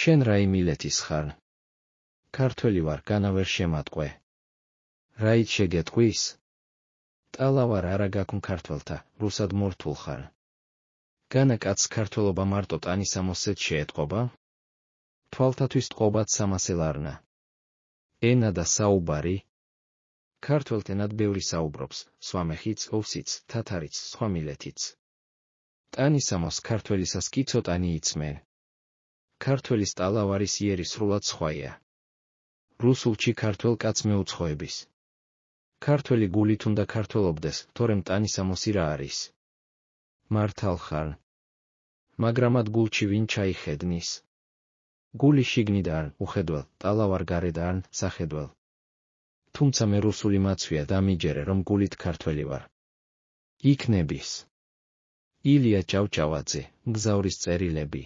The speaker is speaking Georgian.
შენ რა იმილეთის ხარ? ქართველი ვარ, განა ვერ შემატყვე. რაით შეგეტყვის? ტალავარ არა გაქუნ ქართველთა, რუსად მორთულ ხარ. განა კაცს ქართველობა მარტო ტანისამოსეთ შეეტყობა? თვალთათვის ტყობად სამასელარნა. ენა და საუბარი? ქართველთ ენად ბევრი საუბრობს, სვამეხიც, ოვსიც, თათარიც, სხვა მილეთიც. ტანისამოს ქართველისას კი ცოტანი იცმე. ქართველის ტალავარის იერი სრულად სხვაია. რუსულში ქართველ კაც მეუცხოების. ქართველი გულით უნდა ქართველობდეს, თორემ ტანისამოსი რა არის? მართალ ხარ. მაგრამად გულში ვინ ჩაიხედნის? გული შიგნიდან, უხედველ, ტალავარ გარედან, სახედველ. თუმცა მე რუსული მაცვია და მიჯერე, რომ გულით ქართველი ვარ. იქნების. ილია ჭავჭავაძე, მგზავრის წერილები.